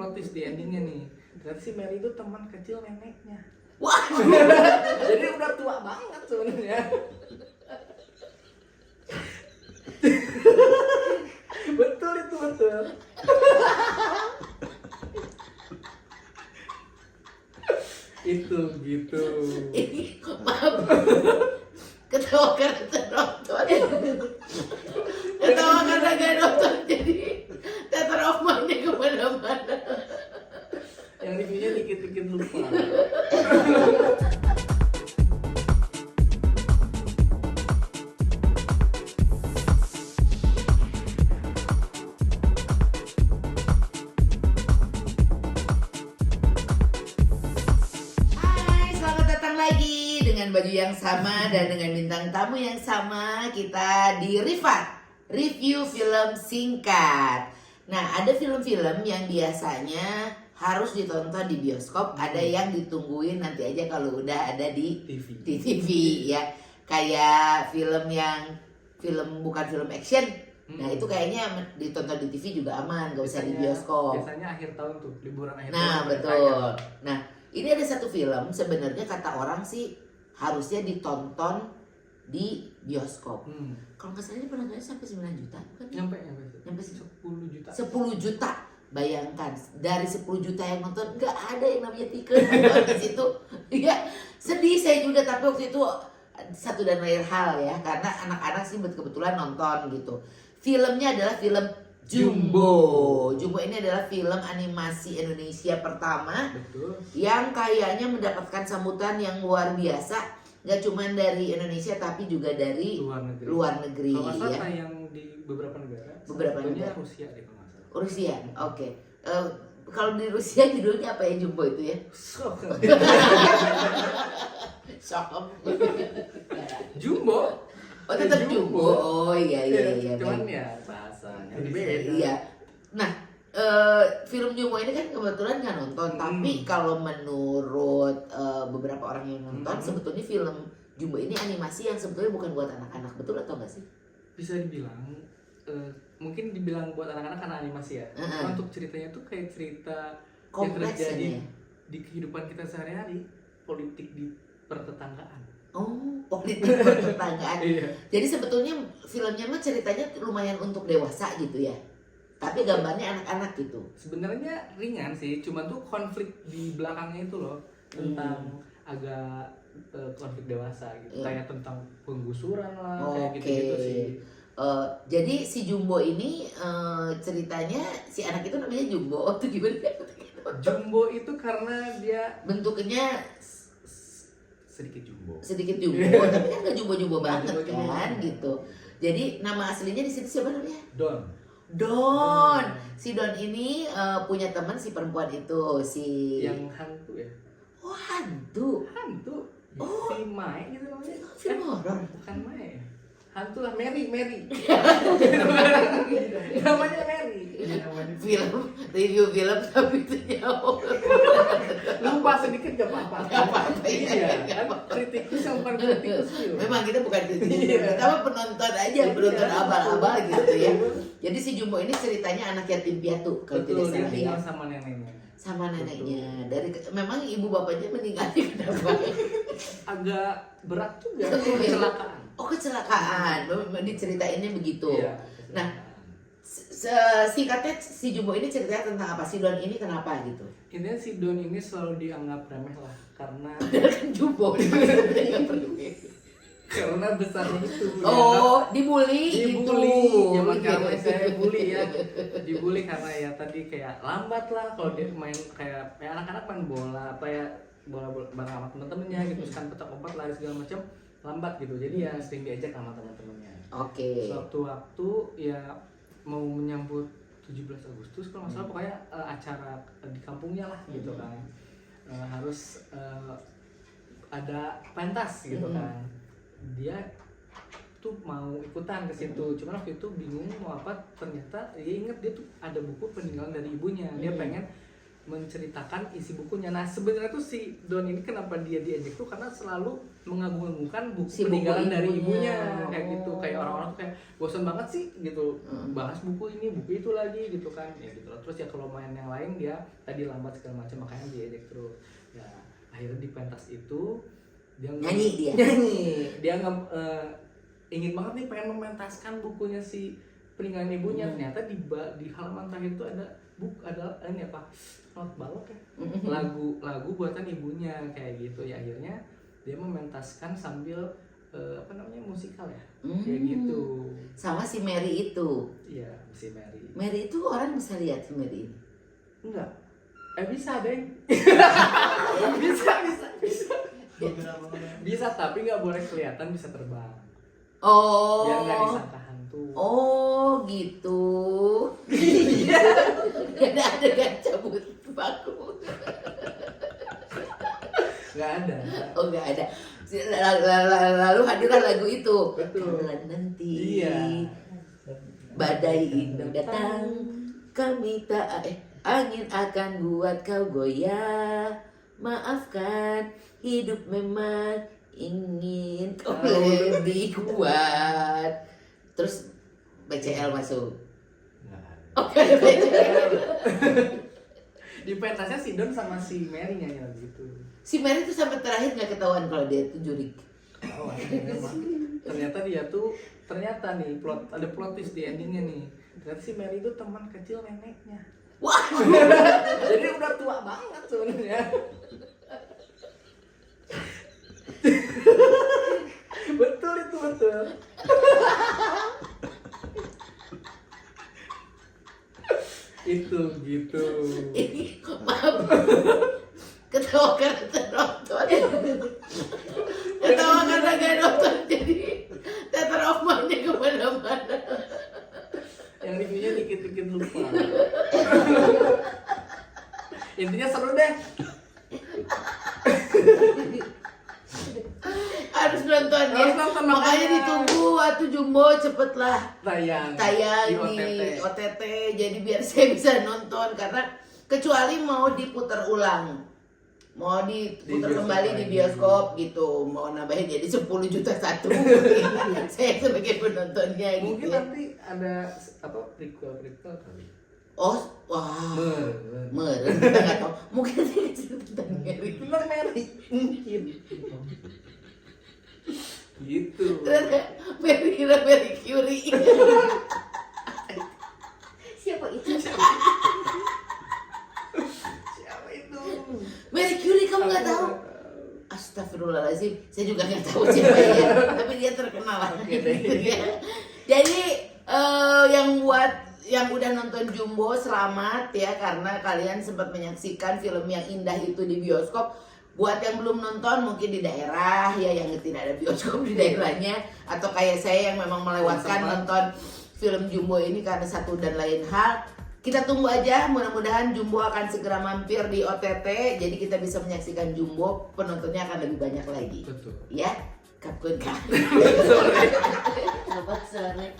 plot twist di endingnya nih. Ternyata si Mary itu teman kecil neneknya. Wah. Jadi udah tua banget sebenarnya. Betul itu betul. Itu gitu. Ini maaf. Ketawa karena nonton. Ketawa karena gak nonton jadi theater of mind-nya kemana-mana. Yang reviewnya dikit-dikit lupa. Hai, selamat datang lagi dengan baju yang sama dan dengan bintang tamu yang sama. Kita di Rifat, review film singkat. Nah, ada film-film yang biasanya harus ditonton di bioskop, ada yang ditungguin nanti aja kalau udah ada di TV ya. Kayak bukan film action. Nah, itu kayaknya ditonton di TV juga aman, gak usah di bioskop. Biasanya akhir tahun tuh, liburan akhir tahun. Nah, betul. Nah, ini ada satu film sebenarnya kata orang sih harusnya ditonton di bioskop. Kalau nggak salah ini penontonnya sampai 9 juta, bukan? Nyampe 10 juta. 10 juta. Bayangkan, dari 10 juta yang nonton nggak ada yang namanya tiket nonton di situ. Ya, sedih saya juga, tapi waktu itu satu dan lain hal ya, karena anak-anak sih kebetulan nonton gitu. Filmnya adalah film Jumbo. Jumbo ini adalah film animasi Indonesia pertama. Betul. Yang kayaknya mendapatkan sambutan yang luar biasa, nggak cuma dari Indonesia tapi juga dari luar negeri Kalau nggak salah ya. tayang di beberapa negara. Beberapa negara. Rusia deh kalau nggak salah. Rusia, oke. Kalau di Rusia judulnya apa ya Jumbo itu ya? Sok. Shock. Jumbo. Oh, tetap Jumbo. Oh iya. Cuman baik. ya bahasanya beda. Iya. Nah, film Jumbo ini kan kebetulan nggak nonton, tapi kalau menurut beberapa orang yang nonton, sebetulnya film Jumbo ini animasi yang sebetulnya bukan buat anak-anak, betul atau nggak sih? Bisa dibilang, mungkin dibilang buat anak-anak karena animasi ya. Karena untuk ceritanya tuh kayak cerita yang Kompleks terjadi ya? di kehidupan kita sehari-hari, politik di pertetanggaan. Oh, politik pertetanggaan. Iya. Jadi sebetulnya filmnya mah ceritanya lumayan untuk dewasa gitu ya. Tapi gambarnya anak-anak gitu. Sebenarnya ringan sih, cuman tuh konflik di belakangnya itu loh tentang agak konflik dewasa gitu, kayak tentang penggusuran lah, kayak gitu-gitu sih. Jadi si Jumbo ini ceritanya si anak itu namanya Jumbo. Itu gimana? Jumbo itu karena dia Bentuknya sedikit jumbo, tapi kan gak jumbo banget jumbo kan banget. gitu. Jadi nama aslinya di situ siapa namanya? Don. Si Don ini punya teman si perempuan itu, si Yang hantu ya. Oh, hantu. Si Mai gitu namanya. Film horor. Bukan Mai. Hantu lah, Mary. Namanya Mary. Review film tapi itu jauh. Lupa sedikit gak apa-apa. Iya, kan kritikus yang bukan kritikus film. Memang kita bukan kritikus, kita mah penonton aja, penonton abal-abal gitu ya. Jadi si Jumbo ini ceritanya anak yatim piatu kalau tidak Betul, dia salah ya. tinggal sama neneknya. Sama neneknya. Memang ibu bapaknya meninggal kenapa? Agak berat juga, kecelakaan. Oh, kecelakaan. Diceritainnya begitu. Iya, Nah, singkatnya si Jumbo ini ceritanya tentang apa? Si Don ini kenapa gitu? Intinya si Don ini selalu dianggap remeh lah karena Kan Jumbo karena besarnya itu. Oh, dibully gitu. Zaman kami saya bully ya. Dibully karena ya tadi kayak lambat lah kalau dia main kayak anak-anak main bola apa ya bola bareng sama teman-temannya gitu kan petak umpet lari segala macam lambat gitu. Jadi ya sering diajak sama teman-temannya. Oke. Suatu-waktu ya mau menyambut 17 Agustus kalau nggak salah pokoknya acara di kampungnya lah gitu kan. Harus ada pentas gitu kan. Dia tuh mau ikutan ke situ, cuman waktu itu bingung mau apa, ternyata dia inget dia tuh ada buku peninggalan dari ibunya, dia pengen menceritakan isi bukunya. Nah sebenarnya tuh si Don ini kenapa dia diejek tuh karena selalu mengagung-agungkan Si buku peninggalan dari ibunya. ibunya kayak gitu. Kayak orang-orang tuh kayak bosan banget sih gitu bahas buku ini buku itu lagi gitu kan ya gitu loh. Terus ya kalau main yang lain dia tadi lambat segala macam makanya diejek terus. Ya akhirnya di pentas itu dia Nyanyi dia ingin banget nih pengen mementaskan bukunya si peninggalan ibunya. Ternyata di halaman terakhir itu ada ini apa not balok ya lagu buatan ibunya kayak gitu ya. Akhirnya dia mementaskan sambil apa namanya musikal ya kayak gitu sama si Mary itu. iya si Mary. Mary itu orang bisa lihat si Mary ini? Enggak bisa deh bisa tapi nggak boleh kelihatan bisa terbang Oh. biar nggak disangka hantu. Oh gitu. Gak ada adegan cabut paku. Nggak ada. Oh nggak ada. Lalu hadirlah lagu itu. Betul. Karena nanti Iya. badai indah datang, kami tak angin akan buat kau goyah. Maafkan, hidup memang ingin kau lebih kuat. Terus BCL masuk. Nggak ada. Oke, BCL. Di pentasnya si Don sama si Mary nyanyi lagu itu. Si Mary tuh sampai terakhir nggak ketahuan kalau dia tuh juri. Oh, memang. Ternyata nih ada plot twist di endingnya nih. Ternyata si Mary itu teman kecil neneknya. Wah, Jadi udah tua banget sebenarnya. Betul itu betul. Itu gitu. ini maaf. Ketawa karena nonton. Ketawa karena gak nonton jadi theater of mind-nya kemana-mana. Yang reviewnya dikit-dikit lupa. Intinya seru deh. Harus nonton ya. Harus nonton, Makanya makanya. ditunggu waktu Jumbo cepetlah Tayang di OTT. Jadi biar saya bisa nonton karena kecuali mau diputar ulang. Mau diputar bioskop kembali di lagi. bioskop gitu. Mau nambahin jadi 10 juta satu. Saya sebagai penontonnya Mungkin gitu. nanti ada apa prequel kali. Oh, wah. Meren. Meren, kita nggak tahu. Mungkin dia cerita tentang Mary. Tentang Mary mungkin. Gitu. Ternyata Mary kira Mary Curie. Siapa itu? Siapa itu? Mary Curie kamu nggak tahu? Astagfirullahaladzim, saya juga nggak tahu siapa dia, tapi dia terkenal lah. Oke deh. Jadi yang udah nonton Jumbo selamat ya karena kalian sempat menyaksikan film yang indah itu di bioskop. Buat yang belum nonton mungkin di daerah ya yang tidak ada bioskop di daerahnya atau kayak saya yang memang melewatkan nonton film Jumbo ini karena satu dan lain hal. Kita tunggu aja, mudah-mudahan Jumbo akan segera mampir di OTT jadi kita bisa menyaksikan Jumbo, penontonnya akan lebih banyak lagi. Betul. Ya, kapkun kan. Sahabat sore.